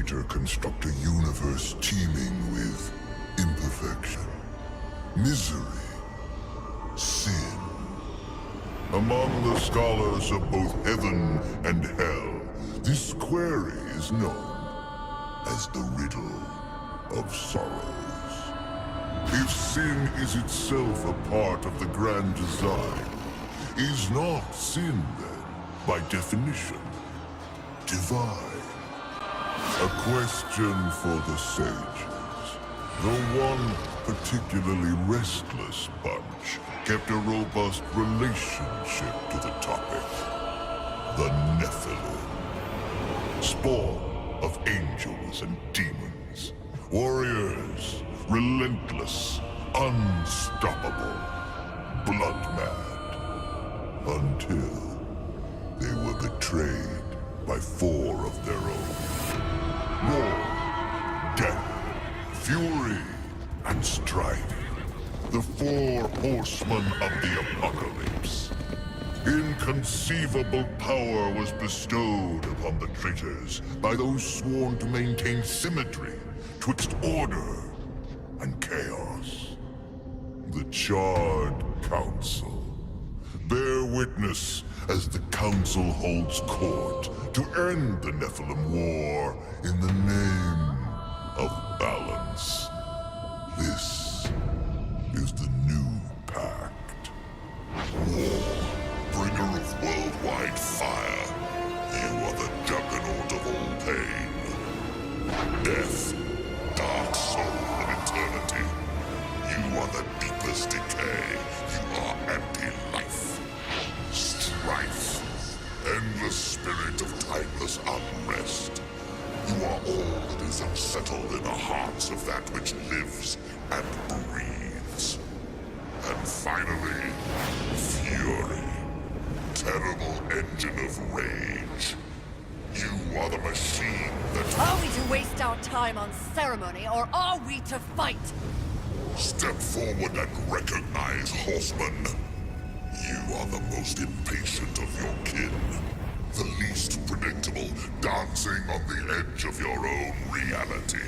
Creator construct a universe teeming with imperfection, misery, sin. Among the scholars of both heaven and hell, this query is known as the riddle of sorrows. If sin is itself a part of the grand design, is not sin then, by definition, divine? A question for the sages. The one particularly restless bunch kept a robust relationship to the topic. The Nephilim. Spawn of angels and demons. Warriors, relentless, unstoppable, blood-mad. Until they were betrayed by 4 of their own. War, death, fury, and strife. The 4 horsemen of the apocalypse. Inconceivable power was bestowed upon the traitors by those sworn to maintain symmetry twixt order and chaos. The Charred Council. Bear witness as the Council holds court to end the Nephilim War in the name of balance. This is the new pact. War, bringer of worldwide fire. You are the juggernaut of all pain. Death, dark soul of eternity. You are the deepest decay. You are anti-life. Strife, endless spirit of timeless unrest. You are all that is unsettled in the hearts of that which lives and breathes. And finally, fury, terrible engine of rage. You are the machine that... Are we to waste our time on ceremony, or are we to fight? Step forward and recognize, horseman. You are the most impatient of your kin. The least predictable, dancing on the edge of your own reality.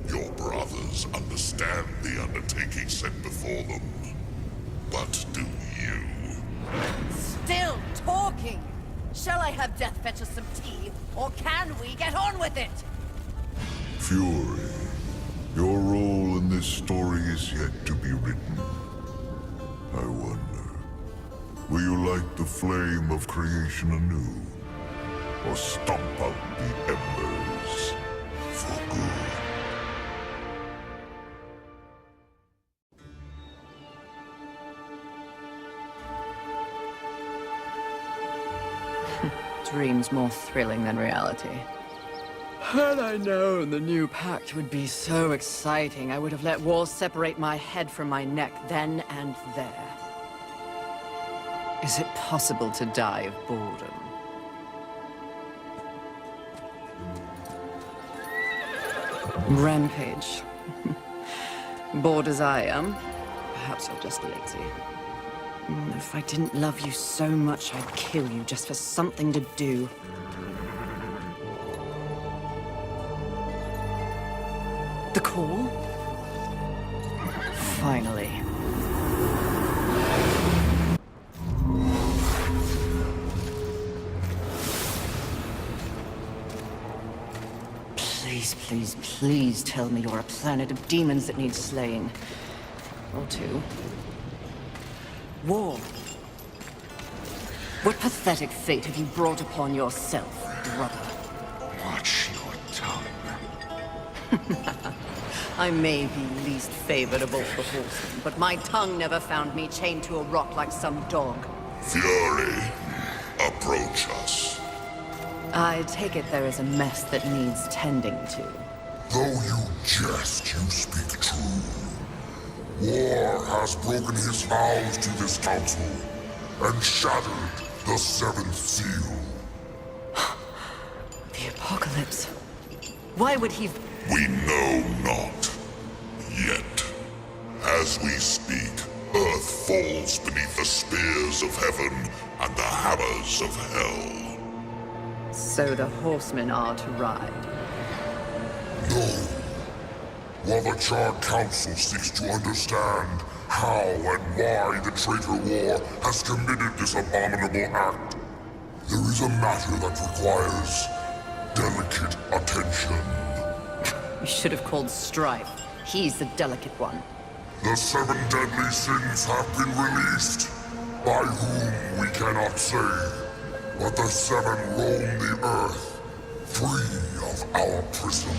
Your brothers understand the undertaking set before them. But do you? Still talking! Shall I have Death fetch us some tea, or can we get on with it? Fury, your role in this story is yet to be written. I wonder, will you light the flame of creation anew? Or stomp out the embers for good? Dreams more thrilling than reality. Had I known the new pact would be so exciting, I would have let war separate my head from my neck then and there. Is it possible to die of boredom? Rampage. Bored as I am, perhaps you're just lazy. If I didn't love you so much, I'd kill you just for something to do. The call? Finally. Please, please, please tell me you're a planet of demons that needs slaying. Or 2. War. What pathetic fate have you brought upon yourself, brother? Watch your tongue. I may be least favored of all the horsemen, but my tongue never found me chained to a rock like some dog. Fury, approach us. I take it there is a mess that needs tending to. Though you jest, you speak true. War has broken his vows to this council and shattered the 7th seal. The apocalypse. Why would he... We know not. Yet. As we speak, Earth falls beneath the spears of heaven and the hammers of hell. So the horsemen are to ride. No. While the Charred Council seeks to understand how and why the traitor war has committed this abominable act, there is a matter that requires delicate attention. You should have called Strife. He's the delicate one. The 7 deadly sins have been released, by whom we cannot say, but the 7 roam the earth, free of our prison.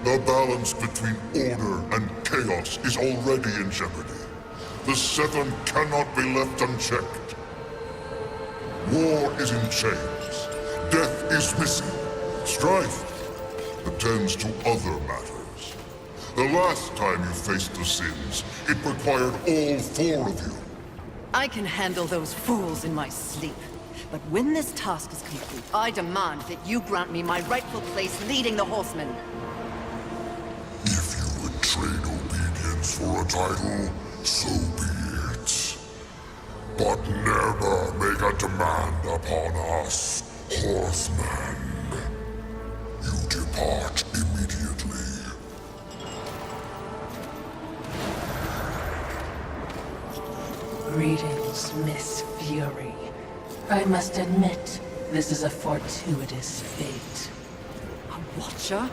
The balance between order and chaos is already in jeopardy. The 7 cannot be left unchecked. War is in chains. Death is missing. Strife attends to other matters. The last time you faced the sins, it required all 4 of you. I can handle those fools in my sleep. But when this task is complete, I demand that you grant me my rightful place leading the Horsemen. If you would trade obedience for a title, so be it. But never make a demand upon us, Horsemen. You depart immediately. Greetings, Miss Fury. I must admit, this is a fortuitous fate. A Watcher?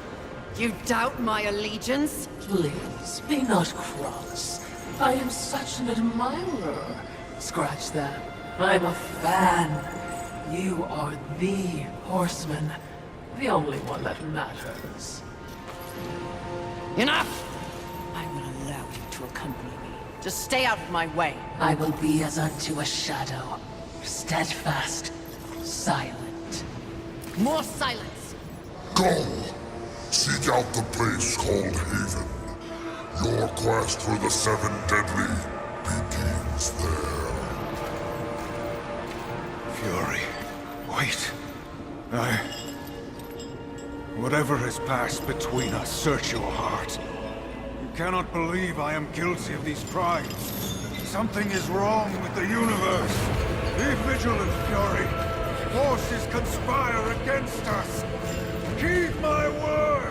You doubt my allegiance? Please, be not cross. I am such an admirer. Scratch that. I'm a fan. You are the Horseman. The only one that matters. Enough! I will allow you to accompany me. Just stay out of my way. I will be as unto a shadow. Steadfast. Silent. More silence! Go! Seek out the place called Haven. Your quest for the 7 deadly begins there. Fury. Wait. Whatever has passed between us, search your heart. You cannot believe I am guilty of these crimes. Something is wrong with the universe. Be vigilant, Fury. Forces conspire against us. Heed my words!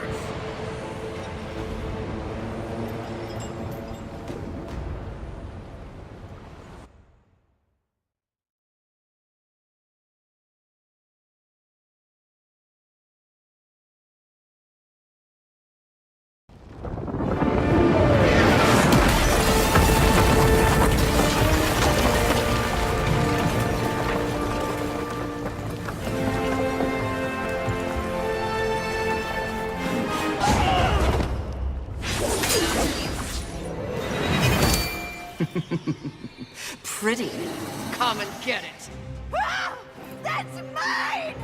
Pretty. Come and get it. Ah! That's mine!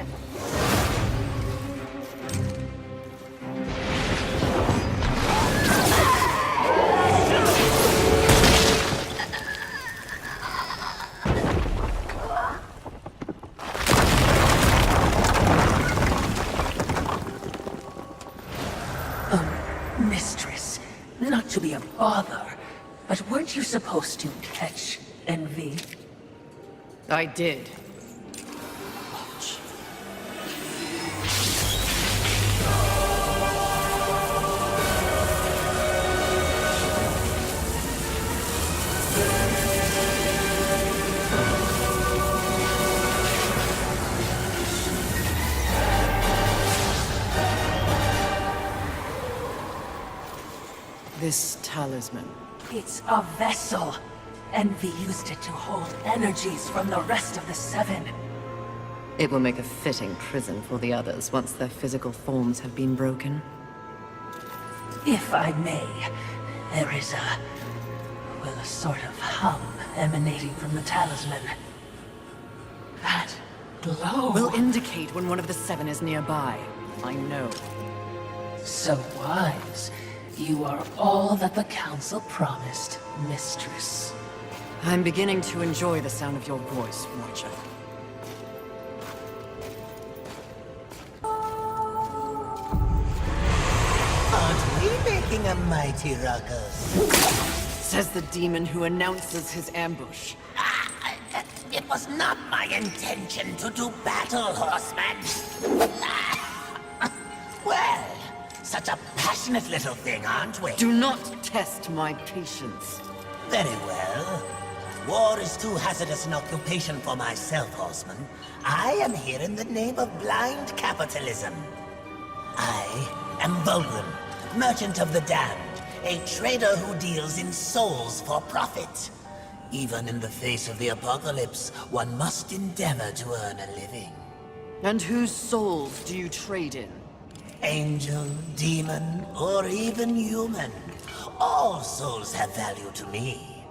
Mistress, not to be a bother, but weren't you supposed to catch envy? I did. Watch. This talisman. It's a vessel. Envy used it to hold energies from the rest of the 7. It will make a fitting prison for the others once their physical forms have been broken. If I may, there is a sort of hum emanating from the talisman. That glow. Will indicate when one of the 7 is nearby. I know. So wise. You are all that the Council promised, Mistress. I'm beginning to enjoy the sound of your voice, Watcher. Aren't we making a mighty ruckus? Says the demon who announces his ambush. It was not my intention to do battle, Horseman. Well, passionate little thing, aren't we? Do not test my patience. Very well. War is too hazardous an occupation for myself, Horseman. I am here in the name of blind capitalism. I am Volgrim, Merchant of the Damned, a trader who deals in souls for profit. Even in the face of the apocalypse, one must endeavor to earn a living. And whose souls do you trade in? Angel, demon, or even human. All souls have value to me.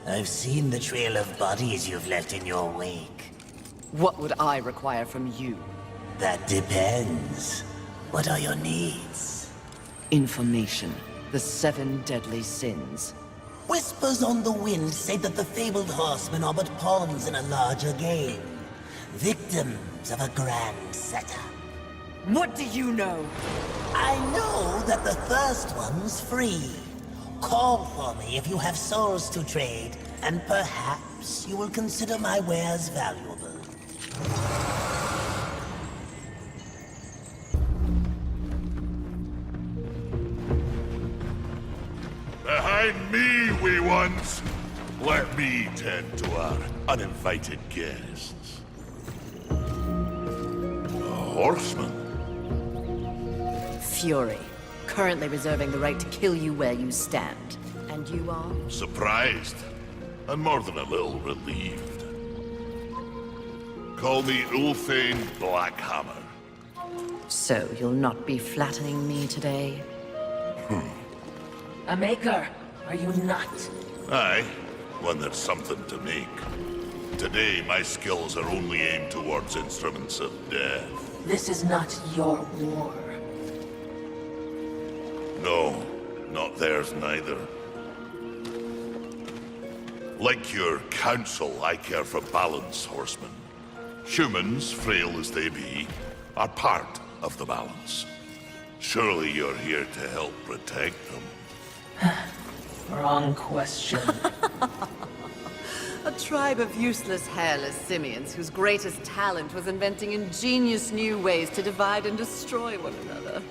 I've seen the trail of bodies you've left in your wake. What would I require from you? That depends. What are your needs? Information. The 7 deadly sins. Whispers on the wind say that the fabled horsemen are but pawns in a larger game. Victims of a grand setup. What do you know? I know that the first one's free. Call for me if you have souls to trade, and perhaps you will consider my wares valuable. Behind me, wee ones! Let me tend to our uninvited guests. A horseman. Fury. Currently reserving the right to kill you where you stand. And you are? Surprised, and more than a little relieved. Call me Ulthane Blackhammer. So you'll not be flattening me today? A maker, are you not? Aye, when there's something to make. Today, my skills are only aimed towards instruments of death. This is not your war. No, not theirs neither. Like your council, I care for balance, Horseman. Humans, frail as they be, are part of the balance. Surely you're here to help protect them. Wrong question. A tribe of useless, hairless simians whose greatest talent was inventing ingenious new ways to divide and destroy one another.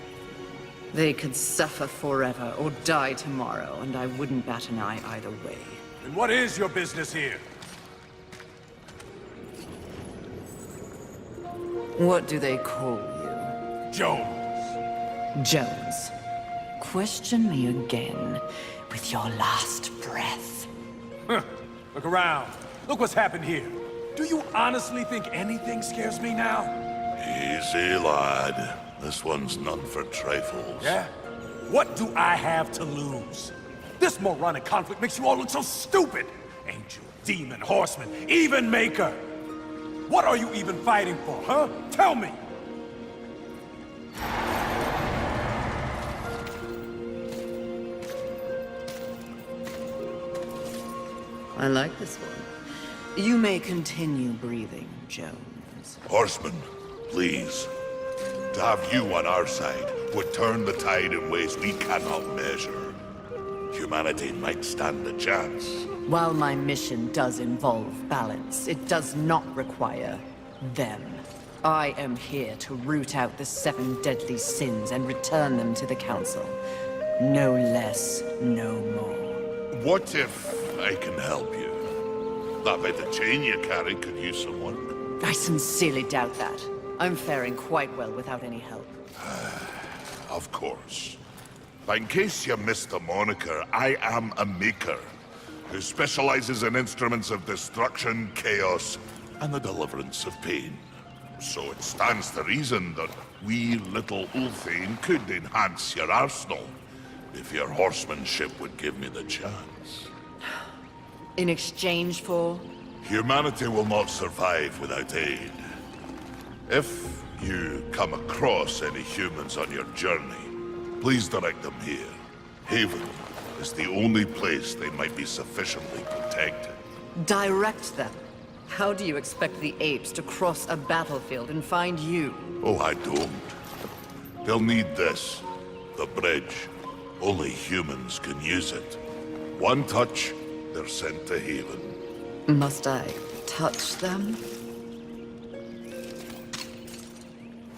They could suffer forever or die tomorrow, and I wouldn't bat an eye either way. And what is your business here? What do they call you? Jones. Jones. Question me again with your last breath. Look around. Look what's happened here. Do you honestly think anything scares me now? Easy, lad. This one's none for trifles. Yeah? What do I have to lose? This moronic conflict makes you all look so stupid. Angel, demon, horseman, even maker. What are you even fighting for, huh? Tell me! I like this one. You may continue breathing, Jones. Horseman, please. To have you on our side would turn the tide in ways we cannot measure. Humanity might stand a chance. While my mission does involve balance, it does not require them. I am here to root out the 7 deadly sins and return them to the Council. No less, no more. What if I can help you? That bit of chain you carry could use some work. I sincerely doubt that. I'm faring quite well without any help. Of course. But in case you missed the moniker, I am a maker who specializes in instruments of destruction, chaos, and the deliverance of pain. So it stands to reason that we little Ulthane could enhance your arsenal if your horsemanship would give me the chance. In exchange for? Humanity will not survive without aid. If you come across any humans on your journey, please direct them here. Haven is the only place they might be sufficiently protected. Direct them? How do you expect the apes to cross a battlefield and find you? Oh, I don't. They'll need this. The bridge. Only humans can use it. One touch, they're sent to Haven. Must I touch them?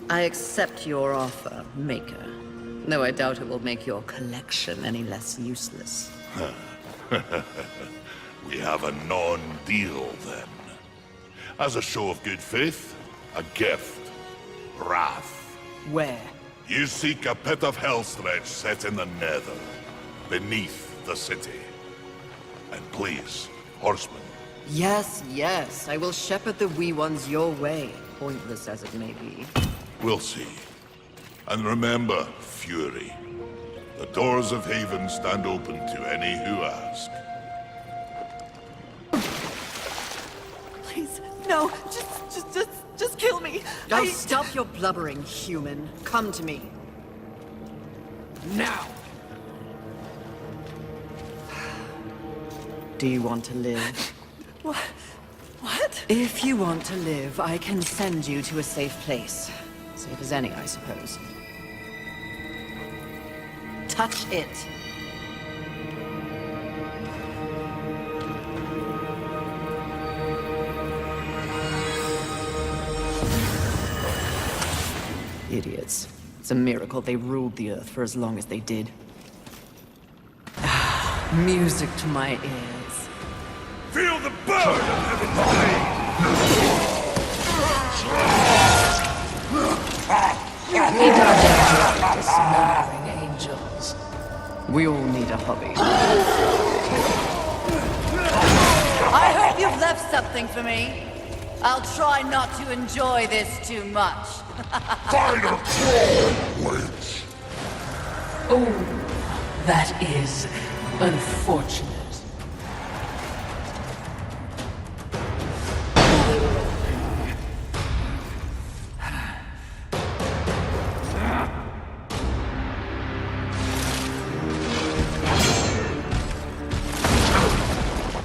I accept your offer, Maker. Though I doubt it will make your collection any less useless. We have a non-deal, then. As a show of good faith, a gift. Wrath. Where? You seek a pit of hellstretch set in the nether, beneath the city. And please, horsemen. Yes, yes, I will shepherd the wee ones your way, pointless as it may be. We'll see. And remember, Fury. The doors of Haven stand open to any who ask. Please, no, just kill me. Now stop your blubbering, human. Come to me. Now! Do you want to live? What? If you want to live, I can send you to a safe place. Safe as any, I suppose. Touch it. Idiots. It's a miracle they ruled the Earth for as long as they did. Music to my ears. Feel the burn of heaven's blade! Need our danger, dismembering angels. We all need a hobby. I hope you've left something for me. I'll try not to enjoy this too much. Fighter troll waits. Oh, that is unfortunate.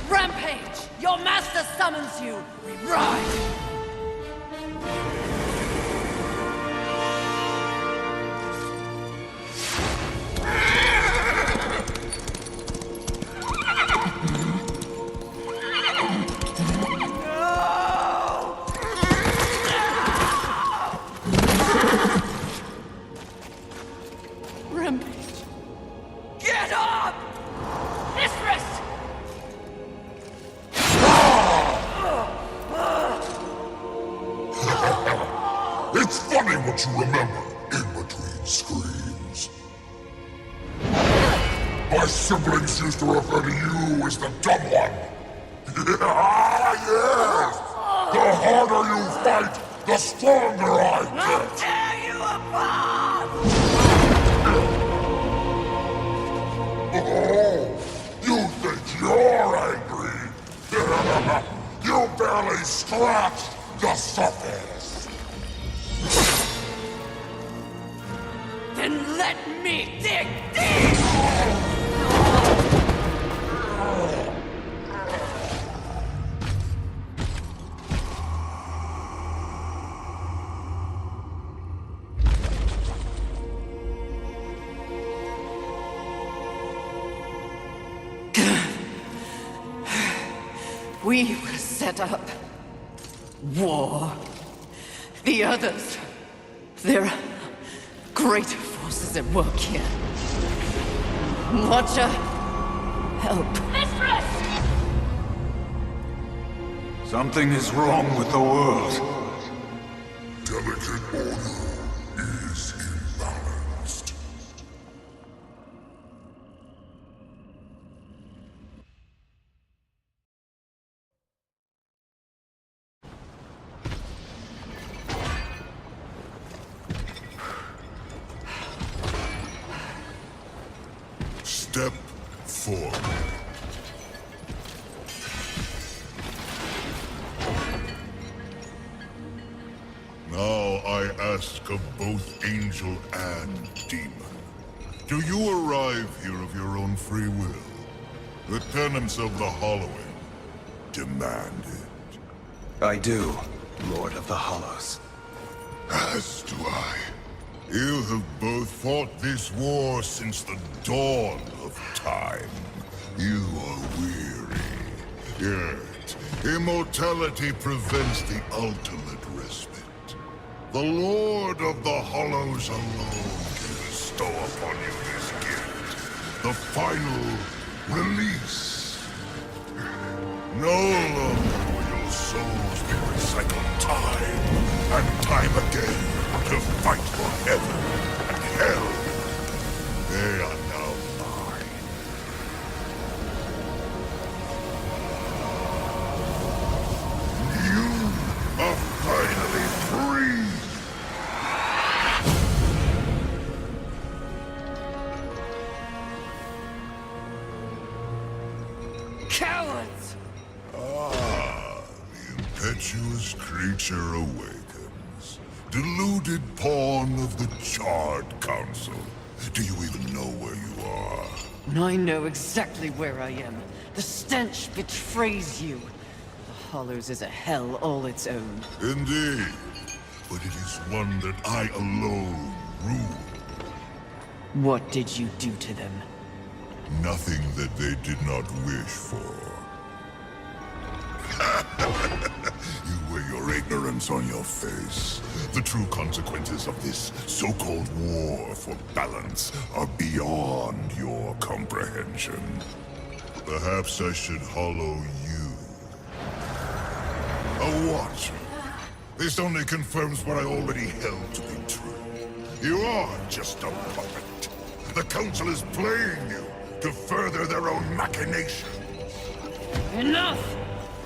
Rampage! Your master summons you! We ride! Rampage! Get up! Mistress! It's funny what you remember in between screams. My siblings used to refer to you as the dumb one. Yes! The harder you fight, the stronger I get. Tear you apart! Oh, you think you're angry? You barely scratched the surface. Then let me dig deep! We will set up war. The others, there are greater forces at work here. Watcher, help. Mistress! Something is wrong with the world. Delicate order is imbalanced. Step forward. Now I ask of both angel and demon. Do you arrive here of your own free will? The tenets of the Hollowing demand it. I do, Lord of the Hollows. As do I. You have both fought this war since the dawn of time. You are weary. Yet, immortality prevents the ultimate respite. The Lord of the Hollows alone gives bestow upon you this gift. The final release. No longer will your souls be recycled time and time again to fight for heaven and hell. They are now mine. You are finally free! Cowards! Ah, the impetuous creature awakens. Deluded pawn of the Charred Council. Do you even know where you are? I know exactly where I am. The stench betrays you. The Hollows is a hell all its own. Indeed. But it is one that I alone rule. What did you do to them? Nothing that they did not wish for. You wear your ignorance on your face. The true consequences of this so-called war for balance are beyond your comprehension. Perhaps I should hollow you. A watcher. This only confirms what I already held to be true. You are just a puppet. The Council is playing you to further their own machinations. Enough!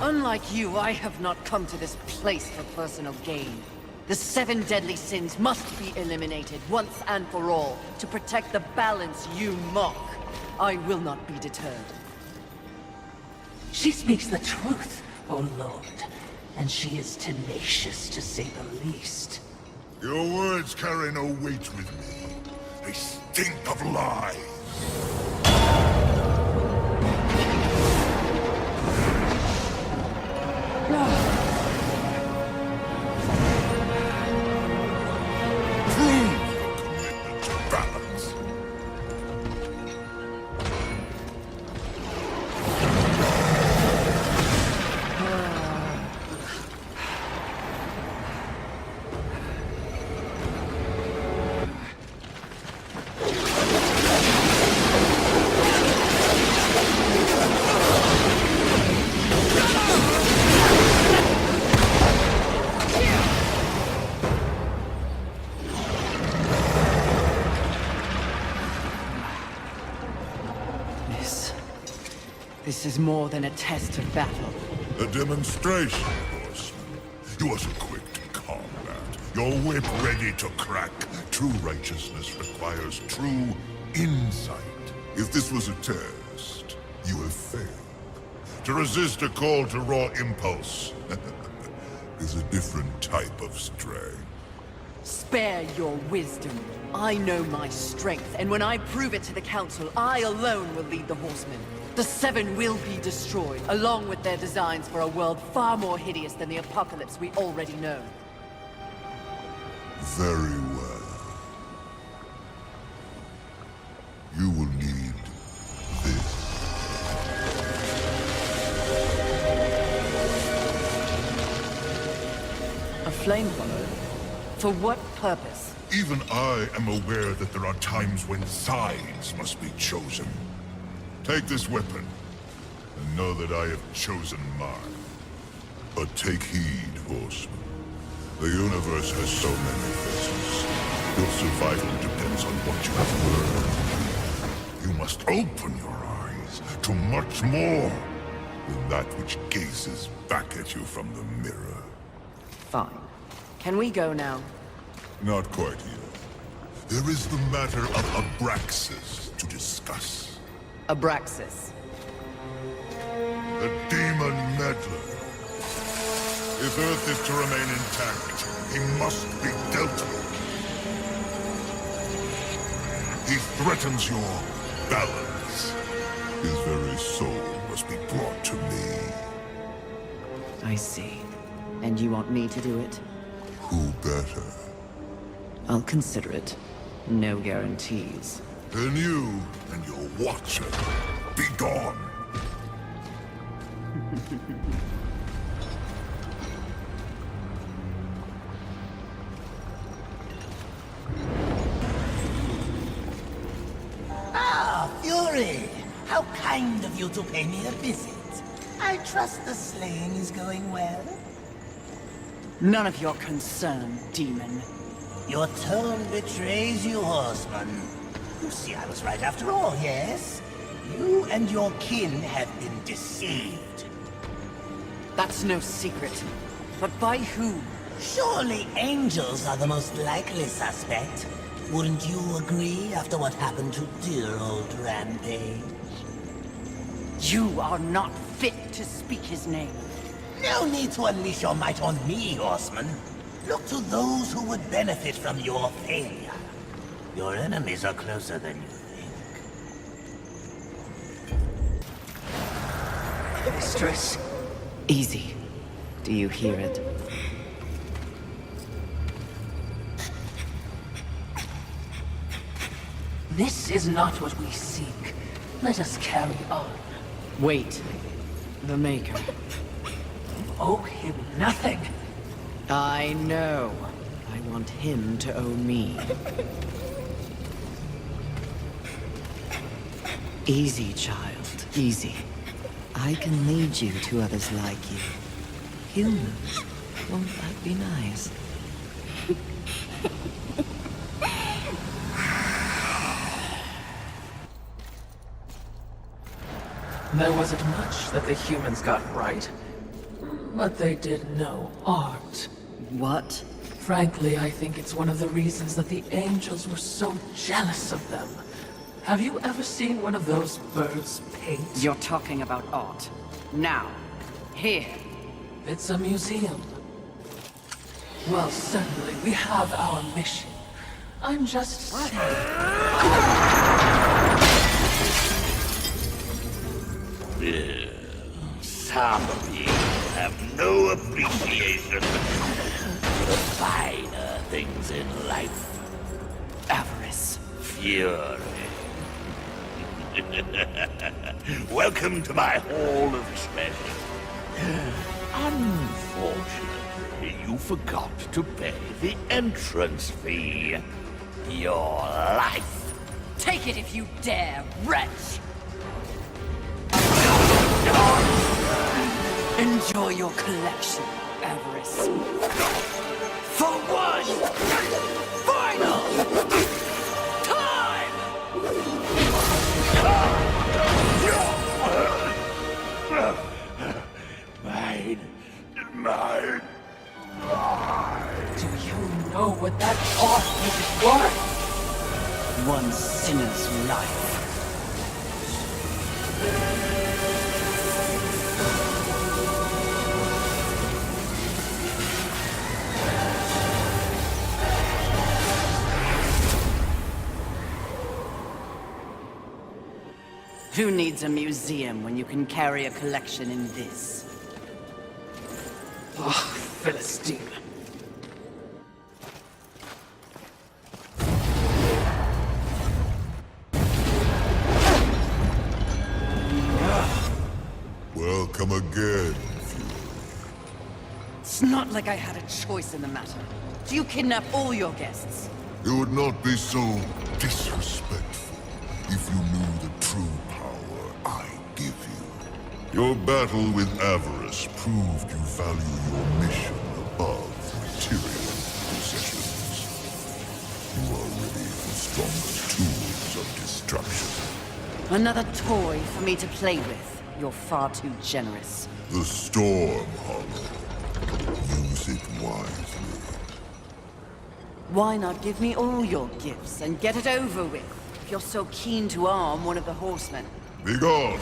Unlike you, I have not come to this place for personal gain. The 7 deadly sins must be eliminated once and for all to protect the balance you mock. I will not be deterred. She speaks the truth, O Lord, and she is tenacious to say the least. Your words carry no weight with me. They stink of lies. Prove your commitment to balance. This is more than a test of battle. A demonstration, horseman. You are so quick to combat. Your whip ready to crack. True righteousness requires true insight. If this was a test, you have failed. To resist a call to raw impulse is a different type of strength. Spare your wisdom. I know my strength, and when I prove it to the Council, I alone will lead the Horsemen. The 7 will be destroyed, along with their designs for a world far more hideous than the apocalypse we already know. Very well. You will need this. A flame hollow? For what purpose? Even I am aware that there are times when sides must be chosen. Take this weapon, and know that I have chosen mine. But take heed, horseman. The universe has so many faces. Your survival depends on what you have learned. You must open your eyes to much more than that which gazes back at you from the mirror. Fine. Can we go now? Not quite yet. There is the matter of Abraxas to discuss. Abraxas. The demon meddler. If Earth is to remain intact, he must be dealt with. He threatens your balance. His very soul must be brought to me. I see. And you want me to do it? Who better? I'll consider it. No guarantees. Then you and your watcher, be gone. Fury! How kind of you to pay me a visit. I trust the slaying is going well. None of your concern, demon. Your tone betrays you, horseman. You see, I was right after all, yes? You and your kin have been deceived. That's no secret. But by who? Surely angels are the most likely suspect. Wouldn't you agree after what happened to dear old Rampage? You are not fit to speak his name. No need to unleash your might on me, horseman. Look to those who would benefit from your failure. Your enemies are closer than you think. Mistress. Easy. Do you hear it? This is not what we seek. Let us carry on. Wait. The Maker. Owe him nothing. I know. I want him to owe me. Easy, child. Easy. I can lead you to others like you. Humans. Won't that be nice? There wasn't much that the humans got right. But they did know art. What? Frankly, I think it's one of the reasons that the angels were so jealous of them. Have you ever seen one of those birds paint? You're talking about art. Now. Here. It's a museum. Well, certainly, we have our mission. I'm just saying. Some people have no appreciation for the finer things in life. Avarice. Fury. Welcome to my Hall of Treasure. Unfortunately, you forgot to pay the entrance fee. Your life. Take it if you dare, wretch! Enjoy your collection, Avarice. For one final time! Mine. Do you know what that art is worth? One sinner's life. Who needs a museum when you can carry a collection in this? Oh, Philistine. Welcome again. It's not like I had a choice in the matter. Do you kidnap all your guests? You would not be so disrespectful if you knew the true power I give you. Your battle with avarice proved you value your mission above material possessions. You are ready for stronger tools of destruction. Another toy for me to play with. You're far too generous. The Storm Hollow. Use it wisely. Why not give me all your gifts and get it over with, if you're so keen to arm one of the horsemen? Be gone!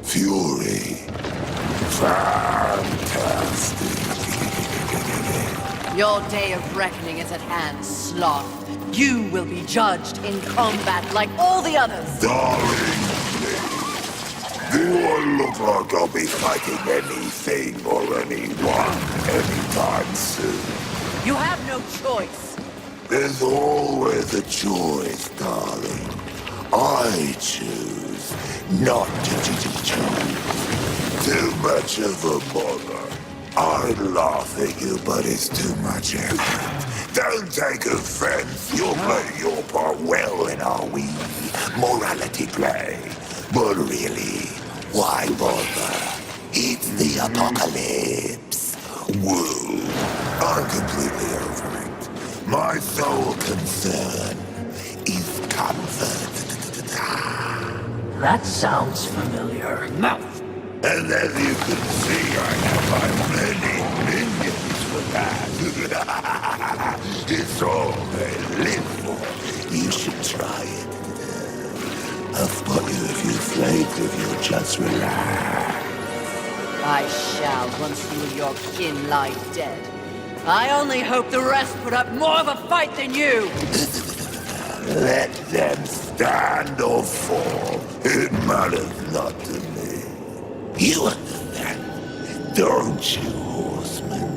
Fury. Fantastic. Your day of reckoning is at hand, Sloth. You will be judged in combat like all the others. Darling, do I look like I'll be fighting anything or anyone anytime soon? You have no choice. There's always a choice, darling. I choose not to choose. too much of a bother. I'd laugh at you, but it's too much effort. Don't take offense. You're playing your part well in our wee morality play. But really, why bother? It's the apocalypse. Woo! I'm completely over it. My sole concern is comfort. That sounds familiar. Mouth! And as you can see, I have my many minions for that. It's all they live for. You should try it. I've got you a few flavors if you'll just relax. I shall once you and your kin lie dead. I only hope the rest put up more of a fight than you! Let them stand or fall. It matters not to me. You understand, don't you, horseman?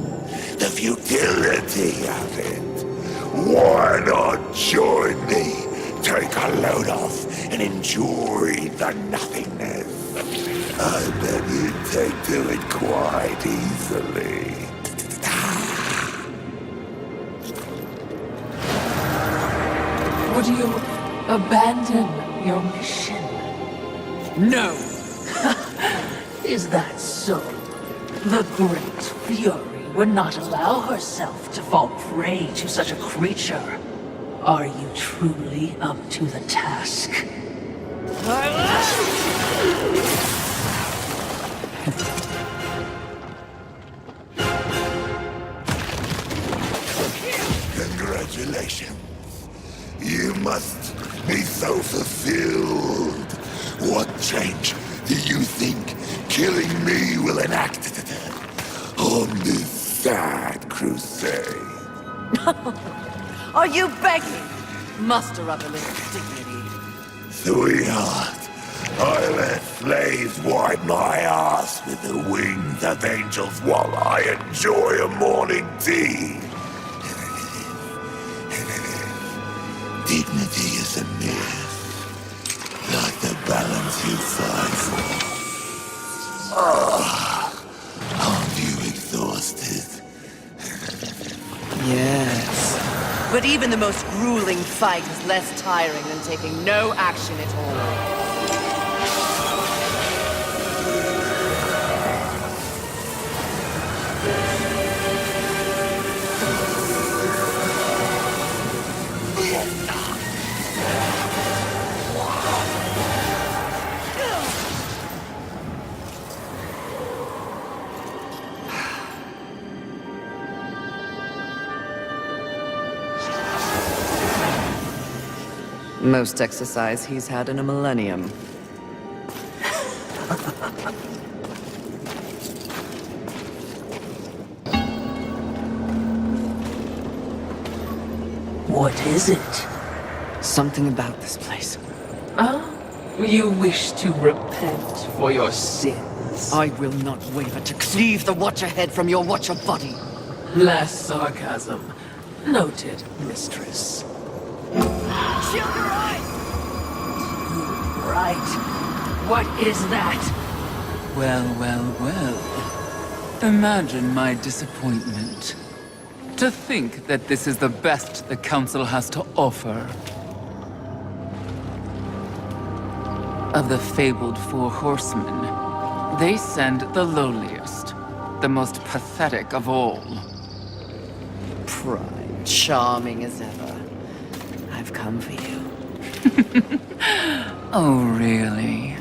The futility of it. Why not join me? Take a load off and enjoy the nothingness. I bet you'd take to it quite easily. Would you abandon your mission? No! Is that so? The Great Fury would not allow herself to fall prey to such a creature. Are you truly up to the task? Congratulations. You must be so fulfilled. What change do you think killing me will enact on this sad crusade? Are you begging? Muster up a little dignity. Sweetheart, I let slaves wipe my ass with the wings of angels while I enjoy a morning tea. Dignity is a myth, like the balance you fight for. Aren't you exhausted? Yes. But even the most grueling fight is less tiring than taking no action at all. Most exercise he's had in a millennium. What is it? Something about this place. Ah, you wish to repent for your sins. I will not waver to cleave the Watcher head from your Watcher body. Less sarcasm. Noted, mistress. Shield your eyes! Right. What is that? Well, well, well. Imagine my disappointment. To think that this is the best the Council has to offer. Of the fabled Four Horsemen, they send the lowliest, the most pathetic of all. Pride, charming as ever. I've come for you. Oh, really?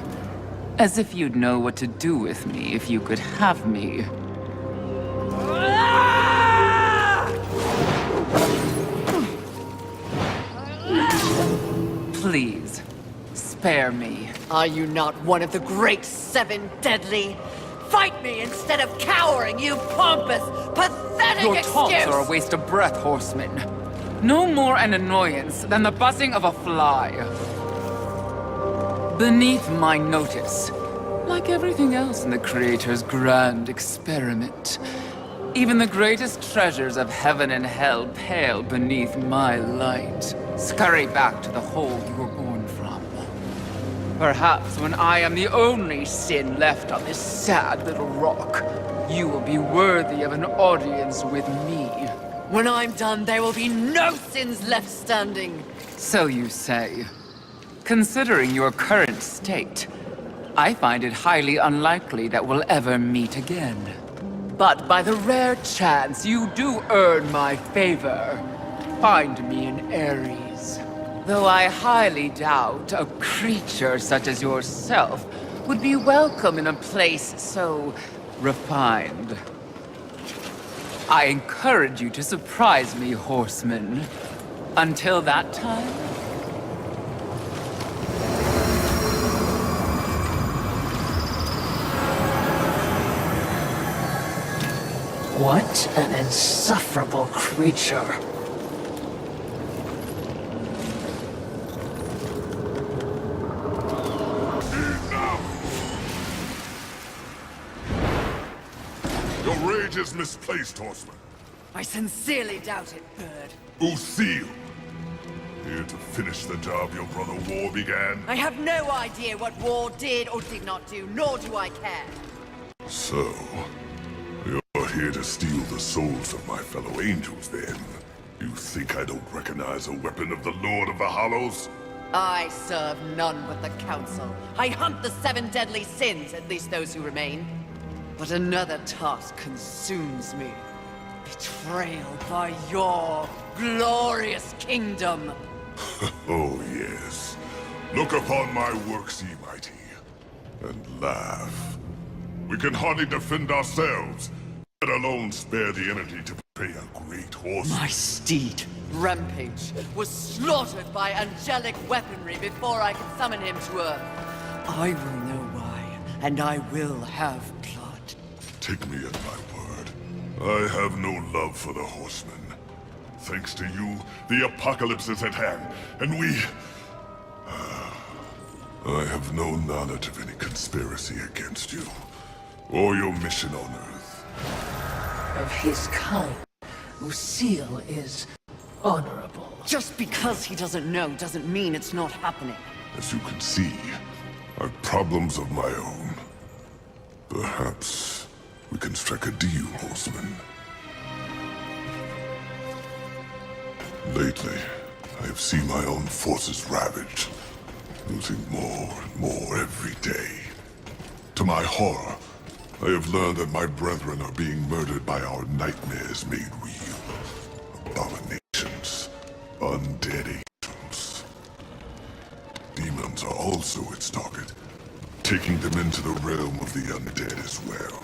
As if you'd know what to do with me if you could have me. Please, spare me. Are you not one of the great Seven Deadly? Fight me instead of cowering, you pompous, pathetic Your excuse! taunts are a waste of breath, horseman. No more an annoyance than the buzzing of a fly. Beneath my notice, like everything else in the Creator's grand experiment, even the greatest treasures of heaven and hell pale beneath my light. Scurry back to the hole you were born from. Perhaps when I am the only sin left on this sad little rock, you will be worthy of an audience with me. When I'm done, there will be no sins left standing. So you say. Considering your current state, I find it highly unlikely that we'll ever meet again. But by the rare chance you do earn my favor, find me in Ares. Though I highly doubt a creature such as yourself would be welcome in a place so refined. I encourage you to surprise me, horseman. Until that time... What an insufferable creature. Your rage is misplaced, horseman. I sincerely doubt it, bird. Lucille! Here to finish the job your brother War began? I have no idea what war did or did not do, nor do I care. So, you're here to steal the souls of my fellow angels, then? You think I don't recognize a weapon of the Lord of the Hollows? I serve none but the Council. I hunt the 7 deadly sins, at least those who remain. But another task consumes me. Betrayal by your glorious kingdom. Oh, yes. Look upon my works, ye mighty, and laugh. We can hardly defend ourselves, let alone spare the energy to pay a great horse. My steed, Rampage, was slaughtered by angelic weaponry before I could summon him to Earth. I will know why, and I will have blood. Take me at my word. I have no love for the horsemen. Thanks to you, the apocalypse is at hand, and we... I have no knowledge of any conspiracy against you, or your mission on Earth. Of his kind, Lucille is honorable. Just because he doesn't know doesn't mean it's not happening. As you can see, I've problems of my own. Perhaps we can strike a deal, horseman. Lately, I have seen my own forces ravaged, losing more and more every day. To my horror, I have learned that my brethren are being murdered by our nightmares made real. Abominations, undead angels. Demons are also its target, taking them into the realm of the undead as well.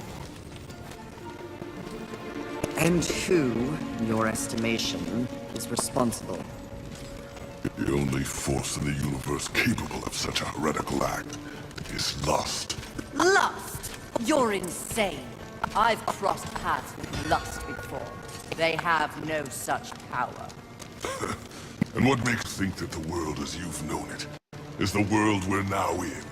And who, in your estimation, is responsible? The only force in the universe capable of such a heretical act is lust. Lust? You're insane. I've crossed paths with lust before. They have no such power. And what makes you think that the world as you've known it is the world we're now in?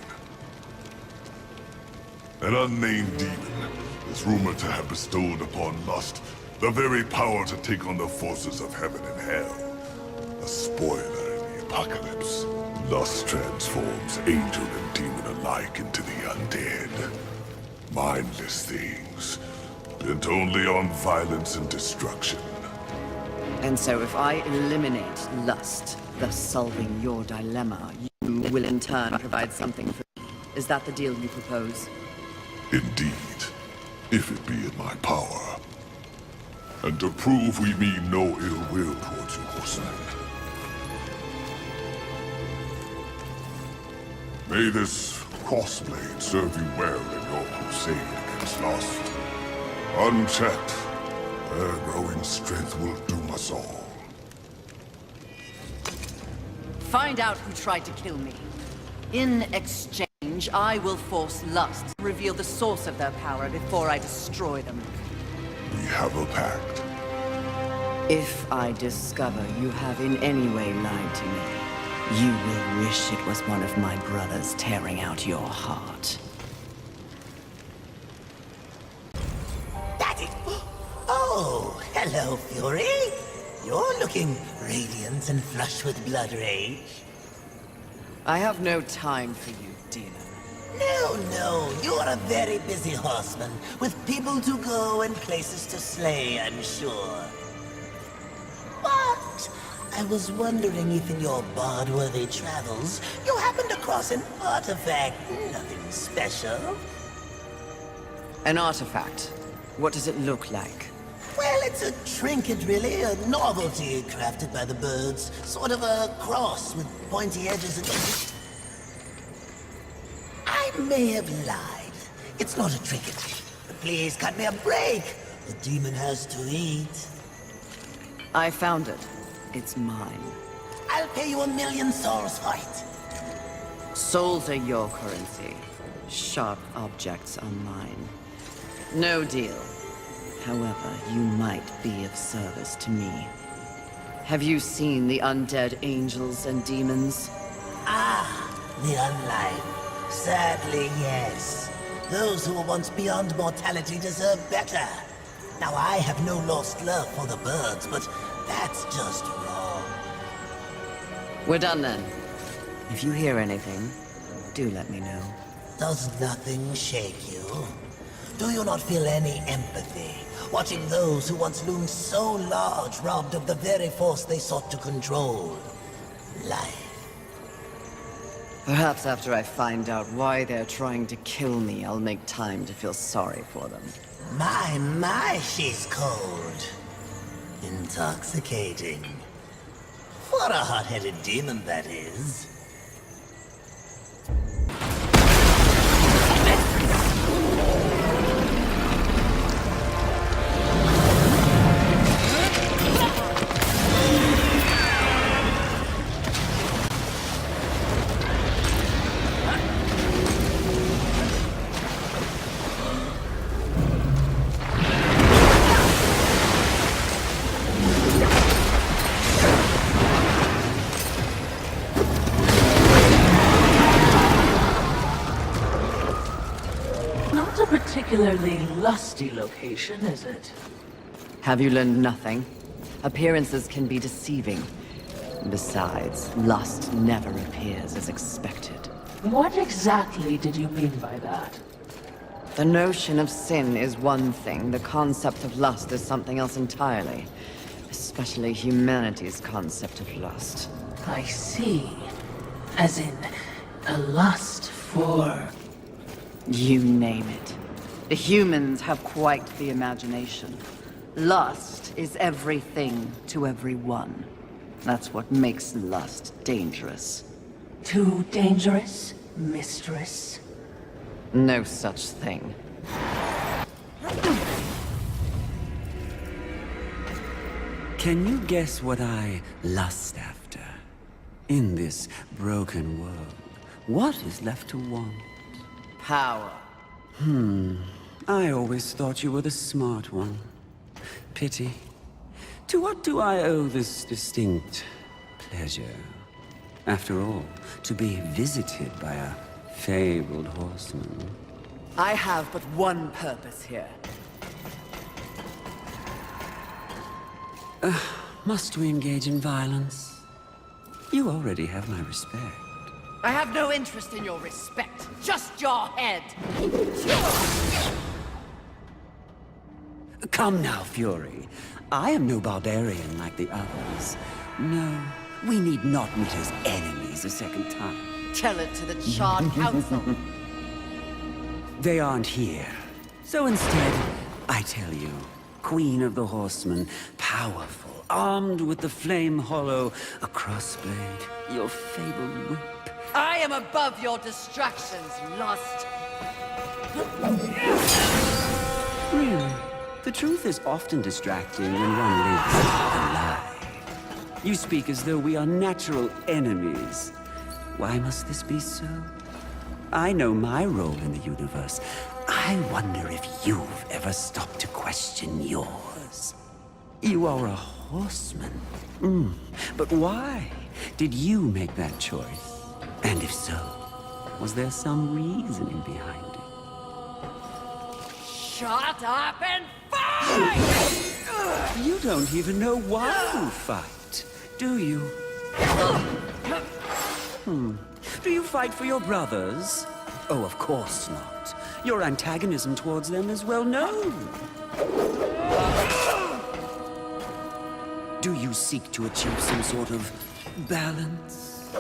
An unnamed demon is rumored to have bestowed upon lust the very power to take on the forces of heaven and hell. A spoiler in the apocalypse. Lust transforms angel and demon alike into the undead. Mindless things, bent only on violence and destruction. And so if I eliminate lust, thus solving your dilemma, you will in turn provide something for me. Is that the deal you propose? Indeed, if it be in my power. And to prove we mean no ill will towards you, horsemen. May this crossblade serve you well in your crusade against lust. Unchecked, their growing strength will doom us all. Find out who tried to kill me. In exchange, I will force lust to reveal the source of their power before I destroy them. We have a pact. If I discover you have in any way lied to me, you will wish it was one of my brothers tearing out your heart. That is... Oh, hello, Fury. You're looking radiant and flush with blood rage. I have no time for you, demon. No, you're a very busy horseman, with people to go and places to slay, I'm sure. But I was wondering if in your bard-worthy travels, you happened across an artifact, nothing special. An artifact? What does it look like? Well, it's a trinket, really, a novelty crafted by the birds. Sort of a cross with pointy edges and... I may have lied. It's not a trinket. But please cut me a break. The demon has to eat. I found it. It's mine. I'll pay you 1,000,000 souls for it. Souls are your currency. Sharp objects are mine. No deal. However, you might be of service to me. Have you seen the undead angels and demons? Ah, the unlife. Sadly, yes. Those who were once beyond mortality deserve better. Now, I have no lost love for the birds, but that's just wrong. We're done then. If you hear anything, do let me know. Does nothing shake you? Do you not feel any empathy, watching those who once loomed so large robbed of the very force they sought to control? Life. Perhaps after I find out why they're trying to kill me, I'll make time to feel sorry for them. My, she's cold. Intoxicating. For a hot-headed demon, that is. Particularly lusty location, is it? Have you learned nothing? Appearances can be deceiving. Besides, lust never appears as expected. What exactly did you mean by that? The notion of sin is one thing, the concept of lust is something else entirely. Especially humanity's concept of lust. I see. As in, a lust for... You name it. The humans have quite the imagination. Lust is everything to everyone. That's what makes lust dangerous. Too dangerous, mistress? No such thing. Can you guess what I lust after? In this broken world, what is left to want? Power. I always thought you were the smart one. Pity. To what do I owe this distinct pleasure? After all, to be visited by a fabled horseman. I have but one purpose here. Must we engage in violence? You already have my respect. I have no interest in your respect, just your head. Come now, Fury. I am no barbarian like the others. No, we need not meet as enemies a second time. Tell it to the Charred Council. They aren't here. So instead, I tell you, Queen of the Horsemen, powerful, armed with the Flame Hollow, a crossblade, your fabled whip. I am above your distractions, lust. Really? The truth is often distracting when one lives a lie. You speak as though we are natural enemies. Why must this be so? I know my role in the universe. I wonder if you've ever stopped to question yours. You are a horseman. But why did you make that choice? And if so, was there some reasoning behind it? Shut up and fight! You don't even know why you fight, do you? Do you fight for your brothers? Oh, of course not. Your antagonism towards them is well known. Do you seek to achieve some sort of balance?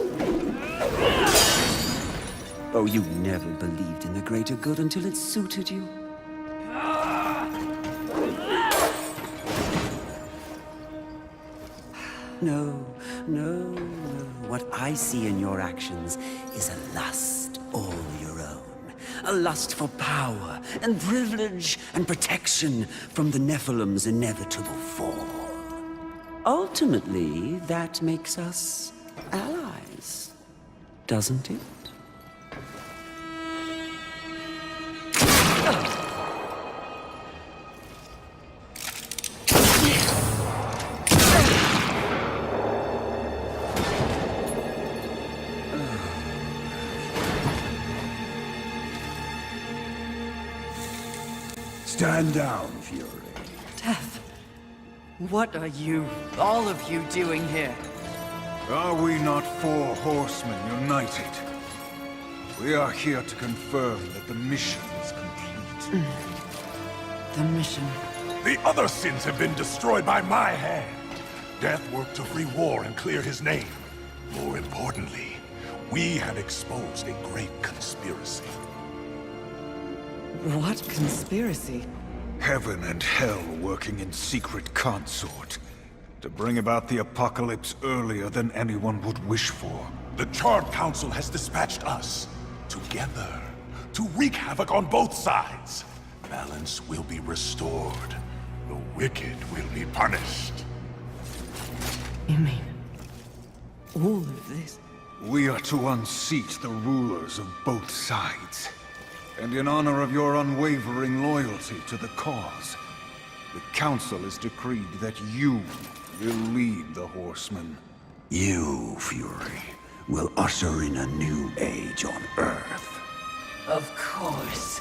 Oh, you never believed in the greater good until it suited you. No, no, no. What I see in your actions is a lust all your own. A lust for power and privilege and protection from the Nephilim's inevitable fall. Ultimately, that makes us allies, doesn't it? Stand down, Fury. Death. What are you, all of you, doing here? Are we not four horsemen united? We are here to confirm that the mission is complete. The mission. The other sins have been destroyed by my hand. Death worked to free war and clear his name. More importantly, we have exposed a great conspiracy. What conspiracy? Heaven and hell working in secret consort to bring about the apocalypse earlier than anyone would wish for. The Charred Council has dispatched us together to wreak havoc on both sides. Balance will be restored. The wicked will be punished. You mean all of this? We are to unseat the rulers of both sides. And in honor of your unwavering loyalty to the cause, the Council has decreed that you will lead the Horsemen. You, Fury, will usher in a new age on Earth. Of course.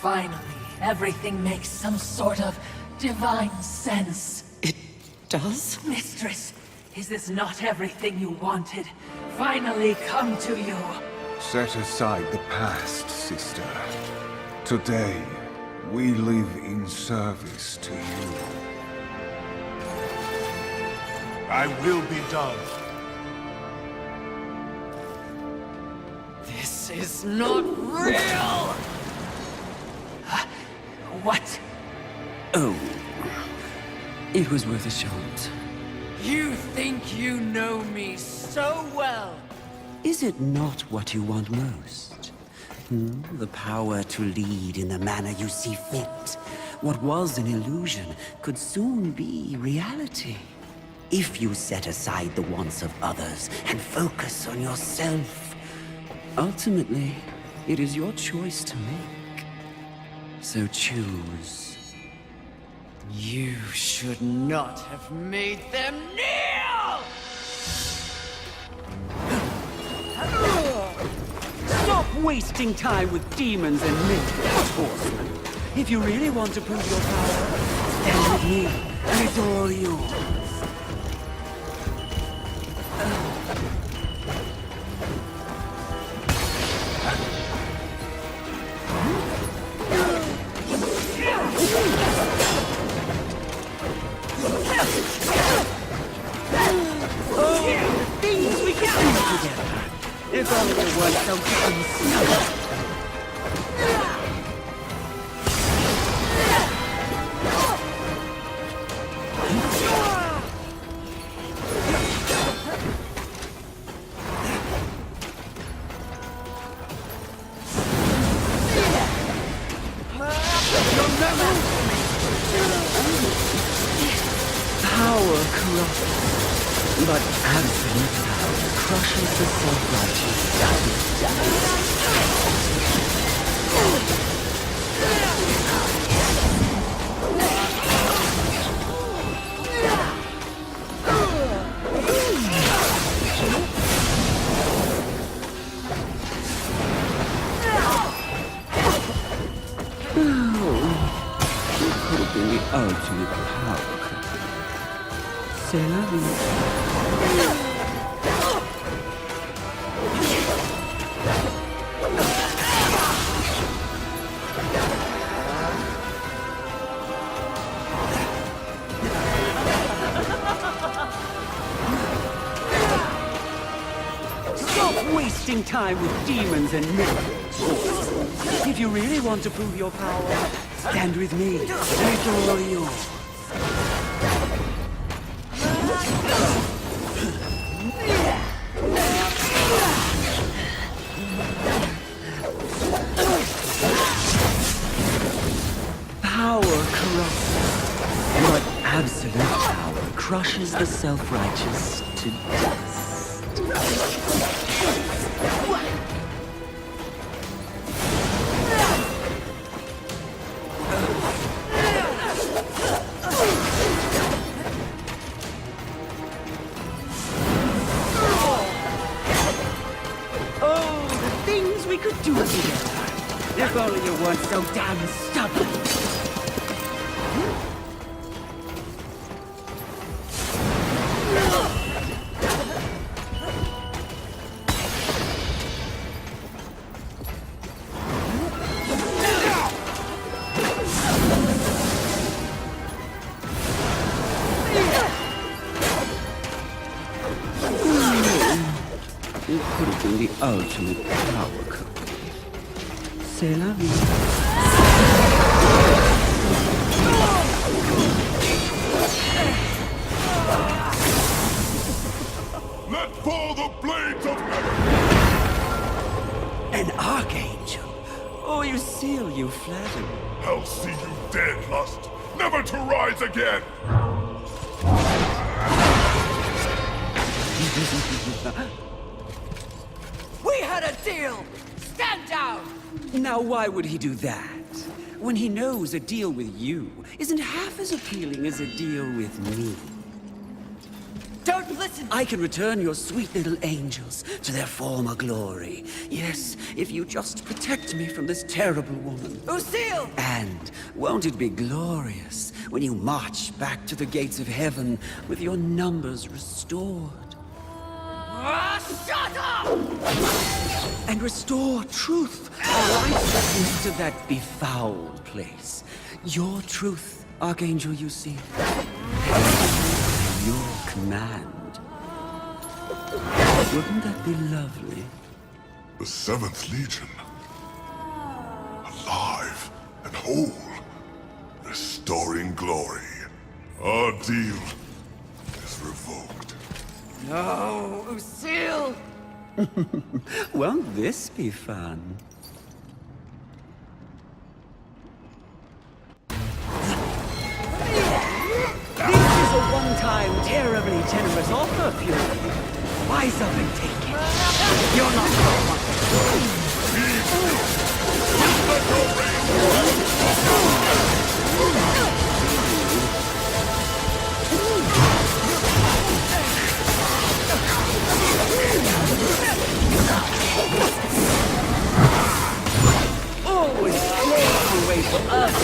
Finally, everything makes some sort of divine sense. It does? Mistress, is this not everything you wanted? Finally come to you. Set aside the past, sister. Today, we live in service to you. I will be done. This is not real! What? Oh, it was worth a shot. You think you know me so well! Is it not what you want most? The power to lead in the manner you see fit. What was an illusion could soon be reality. If you set aside the wants of others and focus on yourself. Ultimately, it is your choice to make. So choose. You should not have made them kneel! Stop wasting time with demons and midget horsemen. If you really want to prove your power, stand with me, and it's all yours. Things we can do together. If only there weren't so fucking power corrupts, but absolute power crushes the self-righteous. Could have been the ultimate power. C'est la vie. wasting time with demons and miracles. If you really want to prove your power, stand with me, and it's all yours. Power corrupts, but absolute power crushes the self-righteous to dust. Oh, the things we could do together. If only you weren't so damn stubborn. It could have been the ultimate power couple. C'est la vie. Let fall the blades of heaven! An archangel? Oh, you seal, you flatter. I'll see you dead, Lust, never to rise again! We had a deal! Stand down! Now why would he do that? When he knows a deal with you isn't half as appealing as a deal with me. Don't listen! I can return your sweet little angels to their former glory. Yes, if you just protect me from this terrible woman. Lucille! And won't it be glorious when you march back to the gates of heaven with your numbers restored? Shut up! And restore truth, righteousness to that befouled place. Your truth, Archangel, you see. Your command. Wouldn't that be lovely? The 7th Legion. Alive and whole. Restoring glory. Our deal is revoked. No, Lucille! Won't this be fun? This is a one-time, terribly generous offer, Fury. Wise up and take it. You're not always clear the way for us.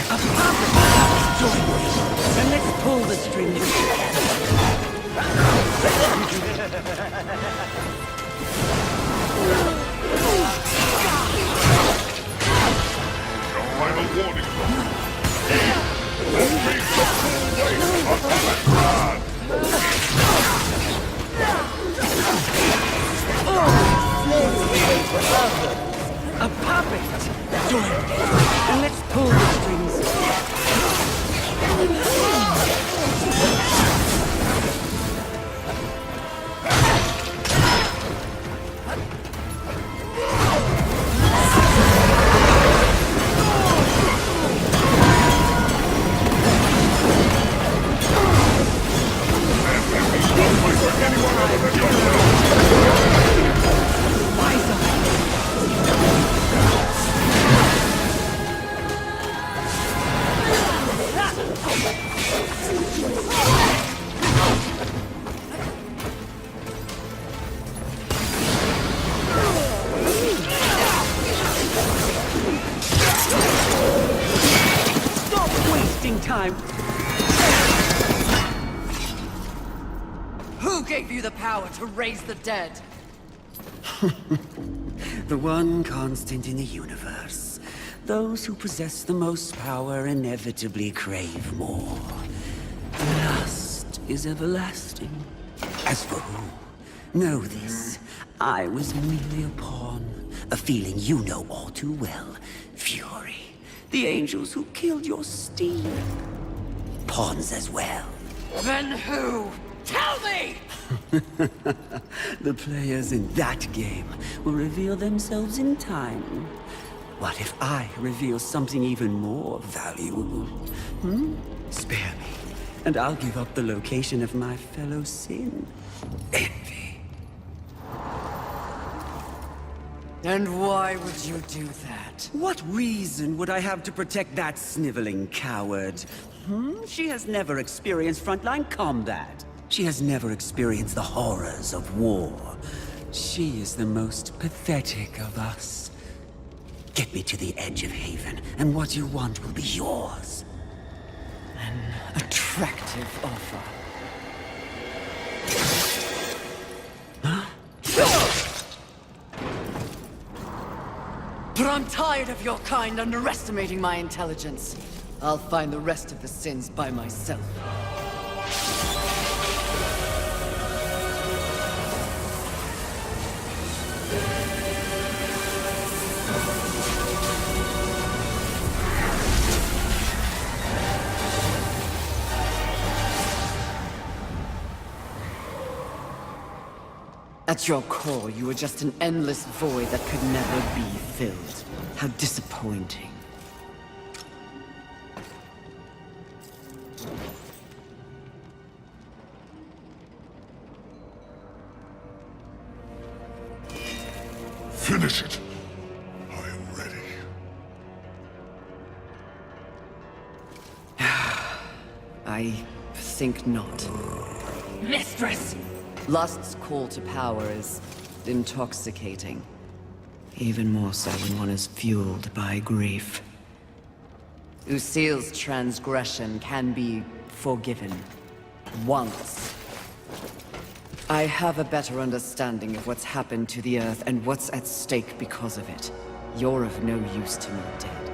A perfect join me, and let's pull the strings together. Your final warning, Lord. Let's face the full weight of the plan. A puppet! Join me, and let's pull the strings. Time. Who gave you the power to raise the dead? The one constant in the universe. Those who possess the most power inevitably crave more. Lust is everlasting. As for who, Know this. I was merely a pawn. A feeling you know all too well. Fury. The angels who killed your steed. Pawns as well. Then who? Tell me! The players in that game will reveal themselves in time. What if I reveal something even more valuable? Spare me, and I'll give up the location of my fellow sin. Envy. And why would you do that? What reason would I have to protect that sniveling coward? She has never experienced frontline combat. She has never experienced the horrors of war. She is the most pathetic of us. Get me to the edge of Haven, and what you want will be yours. An attractive offer. But I'm tired of your kind underestimating my intelligence. I'll find the rest of the sins by myself. At your core, you were just an endless void that could never be filled. How disappointing. Finish it. I am ready. I think not. Mistress! Lust's call to power is intoxicating. Even more so when one is fueled by grief. Lucille's transgression can be forgiven. Once. I have a better understanding of what's happened to the Earth and what's at stake because of it. You're of no use to me, dead.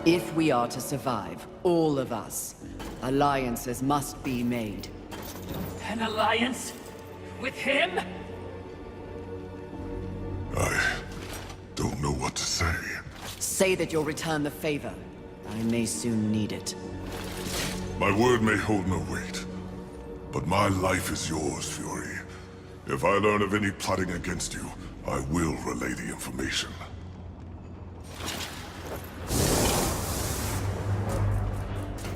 If we are to survive, all of us, alliances must be made. An alliance? With him? I don't know what to say. Say that you'll return the favor. I may soon need it. My word may hold no weight, but my life is yours, Fury. If I learn of any plotting against you, I will relay the information.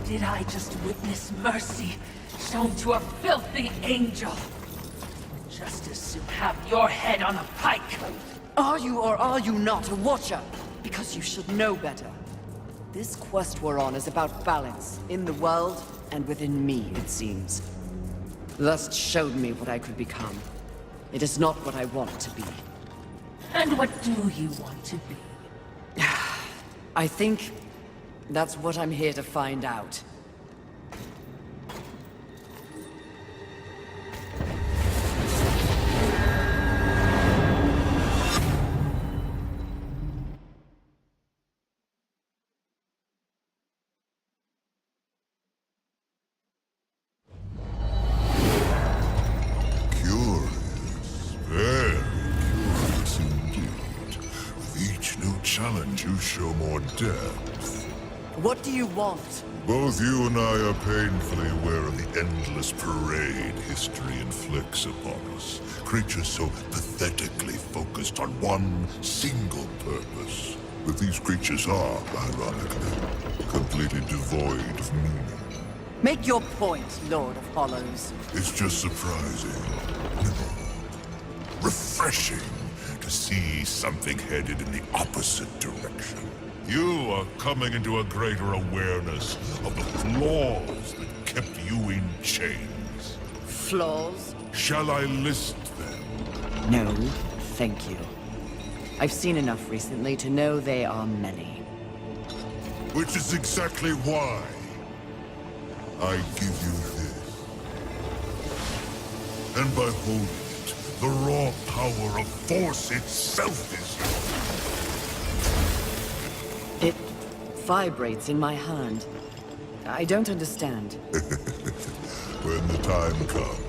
Did I just witness mercy shown to a filthy angel? Just as soon have your head on a pike. Are you or are you not a Watcher? Because you should know better. This quest we're on is about balance, in the world and within me, it seems. Lust showed me what I could become. It is not what I want to be. And what do you want to be? I think that's what I'm here to find out. Challenge, you show more depth. What do you want? Both you and I are painfully aware of the endless parade history inflicts upon us. Creatures so pathetically focused on one single purpose. But these creatures are, ironically, completely devoid of meaning. Make your point, Lord of Hollows. It's just surprising. Refreshing. To see something headed in the opposite direction. You are coming into a greater awareness of the flaws that kept you in chains. Flaws? Shall I list them? No, thank you. I've seen enough recently to know they are many. Which is exactly why I give you this. And by holding it, the raw power of Force itself is It vibrates in my hand. I don't understand. When the time comes,